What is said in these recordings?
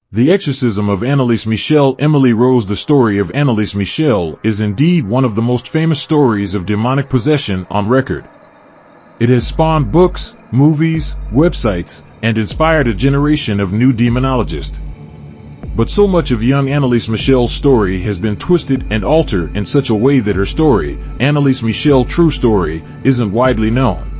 The Exorcism of Anneliese Michel. Emily Rose. The story of Anneliese Michel is indeed one of the most famous stories of demonic possession on record. It has spawned books, movies, websites, and inspired a generation of new demonologists. But so much of young Anneliese Michel's story has been twisted and altered in such a way that her story, Anneliese Michel's true story, isn't widely known.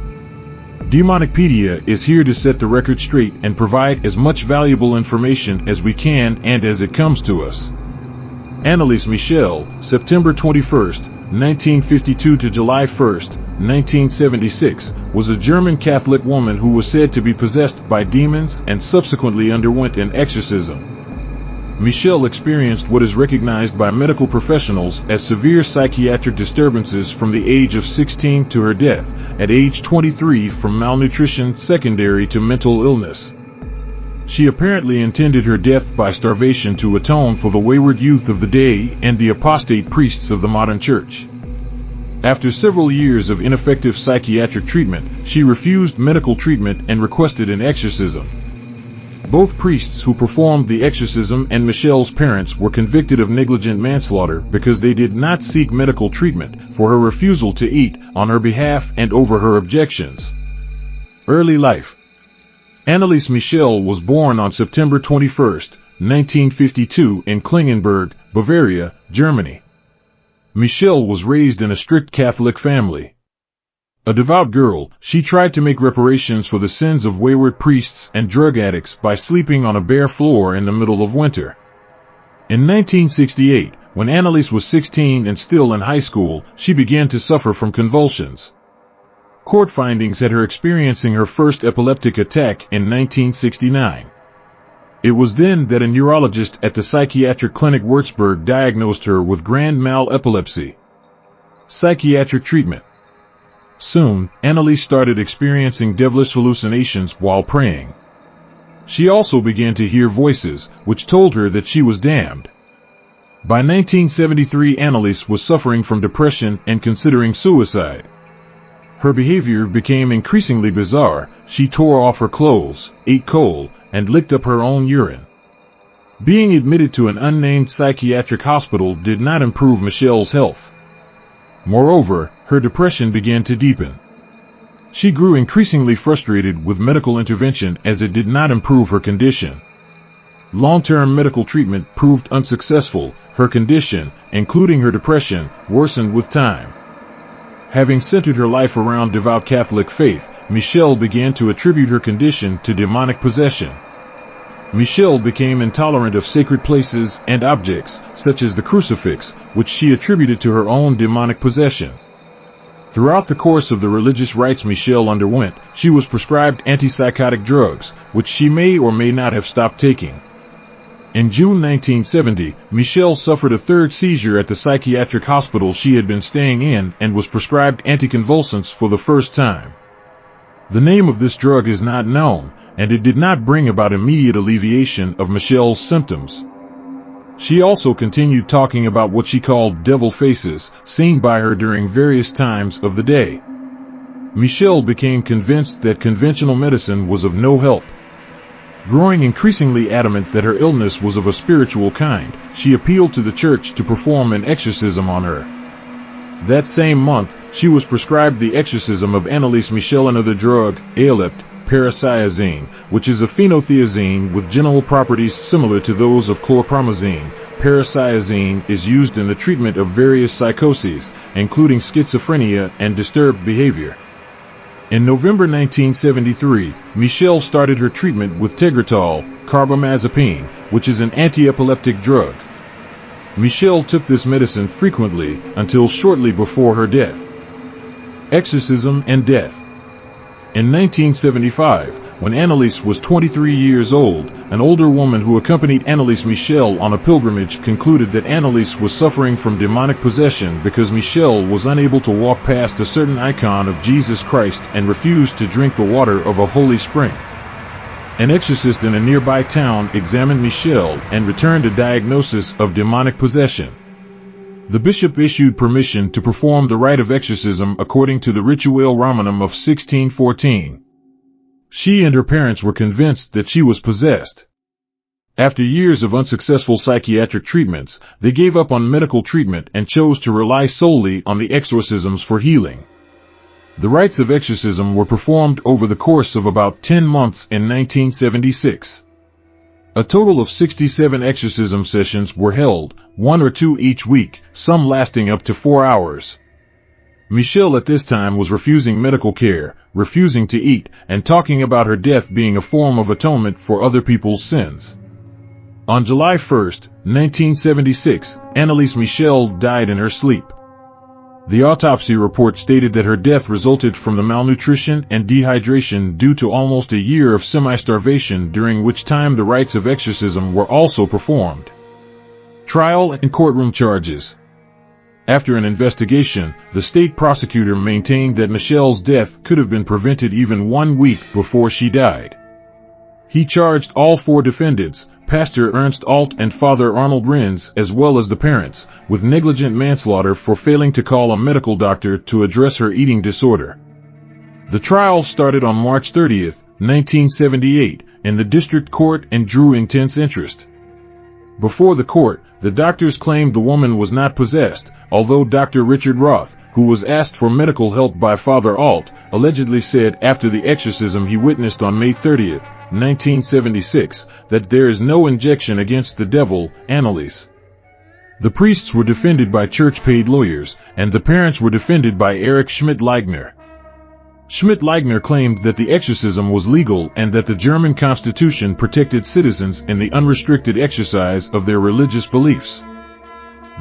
Demonicpedia is here to set the record straight and provide as much valuable information as we can and as it comes to us. Anneliese Michel, September 21, 1952 to July 1, 1976, was a German Catholic woman who was said to be possessed by demons and subsequently underwent an exorcism. Michel experienced what is recognized by medical professionals as severe psychiatric disturbances from the age of 16 to her death, at age 23, from malnutrition secondary to mental illness. She apparently intended her death by starvation to atone for the wayward youth of the day and the apostate priests of the modern church. After several years of ineffective psychiatric treatment, she refused medical treatment and requested an exorcism. Both priests who performed the exorcism and Michel's parents were convicted of negligent manslaughter because they did not seek medical treatment for her refusal to eat on her behalf and over her objections. Early life. Anneliese Michel was born on September 21, 1952 in Klingenberg, Bavaria, Germany. Michel was raised in a strict Catholic family. A devout girl, she tried to make reparations for the sins of wayward priests and drug addicts by sleeping on a bare floor in the middle of winter. In 1968, when Anneliese was 16 and still in high school, she began to suffer from convulsions. Court findings had her experiencing her first epileptic attack in 1969. It was then that a neurologist at the psychiatric clinic Würzburg diagnosed her with grand mal epilepsy. Psychiatric treatment. Soon, Anneliese started experiencing devilish hallucinations while praying. She also began to hear voices, which told her that she was damned. By 1973, Anneliese was suffering from depression and considering suicide. Her behavior became increasingly bizarre. She tore off her clothes, ate coal, and licked up her own urine. Being admitted to an unnamed psychiatric hospital did not improve Michel's health. Moreover, her depression began to deepen. She grew increasingly frustrated with medical intervention as it did not improve her condition. Long-term medical treatment proved unsuccessful. Her condition, including her depression, worsened with time. Having centered her life around devout Catholic faith, Michel began to attribute her condition to demonic possession. Michel became intolerant of sacred places and objects, such as the crucifix, which she attributed to her own demonic possession. Throughout the course of the religious rites Michel underwent, she was prescribed antipsychotic drugs, which she may or may not have stopped taking. In June 1970, Michel suffered a third seizure at the psychiatric hospital she had been staying in and was prescribed anticonvulsants for the first time. The name of this drug is not known, and it did not bring about immediate alleviation of Michel's symptoms. She also continued talking about what she called devil faces, seen by her during various times of the day. Michel became convinced that conventional medicine was of no help. Growing increasingly adamant that her illness was of a spiritual kind, she appealed to the church to perform an exorcism on her. That same month, she was prescribed the exorcism of Anneliese Michel. Another drug, Aelept, paracyanine, which is a phenothiazine with general properties similar to those of chlorpromazine. Paracyanine is used in the treatment of various psychoses, including schizophrenia and disturbed behavior. In November 1973, Michel started her treatment with Tegretol, carbamazepine, which is an anti-epileptic drug. Michel took this medicine frequently until shortly before her death. Exorcism and death. In 1975, when Anneliese was 23 years old, an older woman who accompanied Anneliese Michel on a pilgrimage concluded that Anneliese was suffering from demonic possession because Michel was unable to walk past a certain icon of Jesus Christ and refused to drink the water of a holy spring. An exorcist in a nearby town examined Michel and returned a diagnosis of demonic possession. The bishop issued permission to perform the rite of exorcism according to the Rituale Romanum of 1614. She and her parents were convinced that she was possessed. After years of unsuccessful psychiatric treatments, they gave up on medical treatment and chose to rely solely on the exorcisms for healing. The rites of exorcism were performed over the course of about 10 months in 1976. A total of 67 exorcism sessions were held, 1 or 2 each week, some lasting up to 4 hours. Michel at this time was refusing medical care, refusing to eat, and talking about her death being a form of atonement for other people's sins. On July 1, 1976, Anneliese Michel died in her sleep. The autopsy report stated that her death resulted from the malnutrition and dehydration due to almost a year of semi-starvation, during which time the rites of exorcism were also performed. Trial and courtroom charges. After an investigation, the state prosecutor maintained that Michel's death could have been prevented even 1 week before she died. He charged all 4 defendants, Pastor Ernst Alt and Father Arnold Renz, as well as the parents, with negligent manslaughter for failing to call a medical doctor to address her eating disorder. The trial started on March 30, 1978, in the district court and drew intense interest. Before the court, the doctors claimed the woman was not possessed, although Dr. Richard Roth, who was asked for medical help by Father Alt, allegedly said after the exorcism he witnessed on May 30, 1976, that there is no injection against the devil, Anneliese. The priests were defended by church-paid lawyers, and the parents were defended by Erich Schmidt-Leigner. Schmidt-Leigner claimed that the exorcism was legal and that the German constitution protected citizens in the unrestricted exercise of their religious beliefs.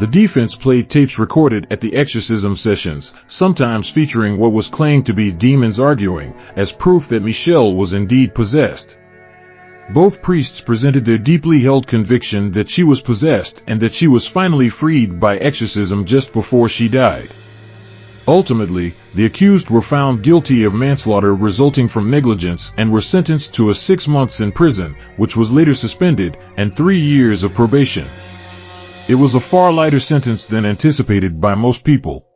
The defense played tapes recorded at the exorcism sessions, sometimes featuring what was claimed to be demons arguing, as proof that Michel was indeed possessed. Both priests presented their deeply held conviction that she was possessed and that she was finally freed by exorcism just before she died. Ultimately, the accused were found guilty of manslaughter resulting from negligence and were sentenced to 6 months in prison, which was later suspended, and 3 years of probation. It was a far lighter sentence than anticipated by most people.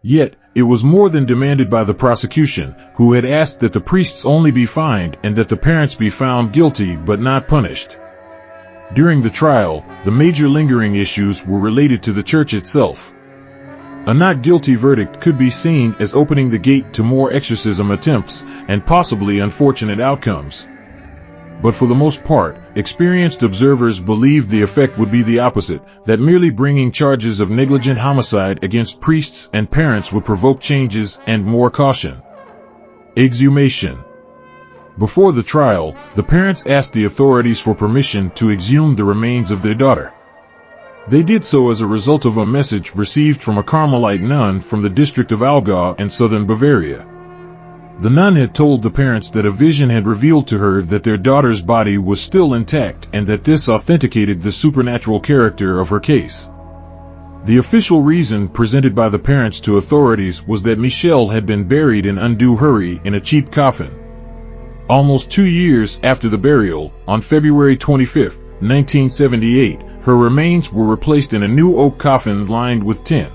Yet, it was more than demanded by the prosecution, who had asked that the priests only be fined and that the parents be found guilty but not punished. During the trial, the major lingering issues were related to the church itself. A not guilty verdict could be seen as opening the gate to more exorcism attempts and possibly unfortunate outcomes. But for the most part, experienced observers believed the effect would be the opposite, that merely bringing charges of negligent homicide against priests and parents would provoke changes and more caution. Exhumation. Before the trial, the parents asked the authorities for permission to exhume the remains of their daughter. They did so as a result of a message received from a Carmelite nun from the district of Allgäu in southern Bavaria. The nun had told the parents that a vision had revealed to her that their daughter's body was still intact and that this authenticated the supernatural character of her case. The official reason presented by the parents to authorities was that Michel had been buried in undue hurry in a cheap coffin. Almost 2 years after the burial, on February 25, 1978, her remains were replaced in a new oak coffin lined with tin.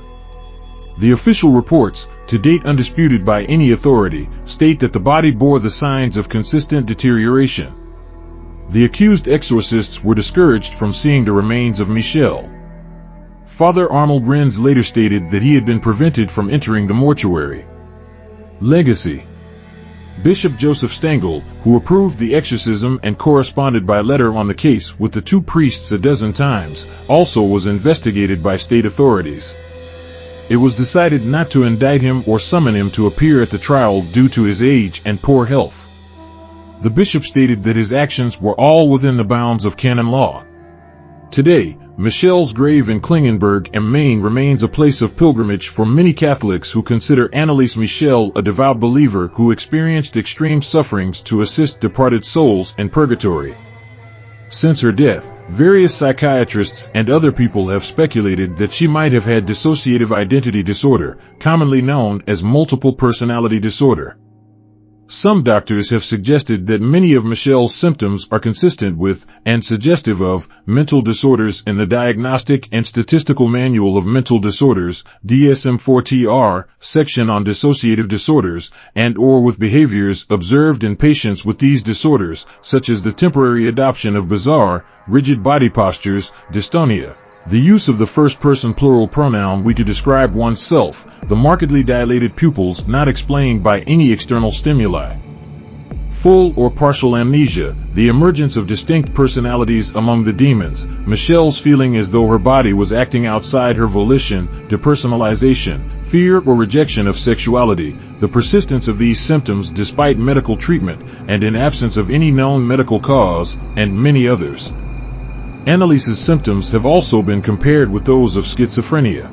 The official reports, to date undisputed by any authority, state that the body bore the signs of consistent deterioration. The accused exorcists were discouraged from seeing the remains of Michel. Father Arnold Renz later stated that he had been prevented from entering the mortuary. Legacy. Bishop Joseph Stengel, who approved the exorcism and corresponded by letter on the case with the 2 priests a dozen times, also was investigated by state authorities. It was decided not to indict him or summon him to appear at the trial due to his age and poor health. The bishop stated that his actions were all within the bounds of canon law. Today, Michel's grave in Klingenberg am Main remains a place of pilgrimage for many Catholics who consider Anneliese Michel a devout believer who experienced extreme sufferings to assist departed souls in purgatory. Since her death, various psychiatrists and other people have speculated that she might have had dissociative identity disorder, commonly known as multiple personality disorder. Some doctors have suggested that many of Michel's symptoms are consistent with, and suggestive of, mental disorders in the Diagnostic and Statistical Manual of Mental Disorders, DSM-4-TR, section on dissociative disorders, and/or with behaviors observed in patients with these disorders, such as the temporary adoption of bizarre, rigid body postures, dystonia. The use of the first-person plural pronoun we to describe oneself, the markedly dilated pupils not explained by any external stimuli. Full or partial amnesia, the emergence of distinct personalities among the demons, Michel's feeling as though her body was acting outside her volition, depersonalization, fear or rejection of sexuality, the persistence of these symptoms despite medical treatment and in absence of any known medical cause, and many others. Anneliese's symptoms have also been compared with those of schizophrenia.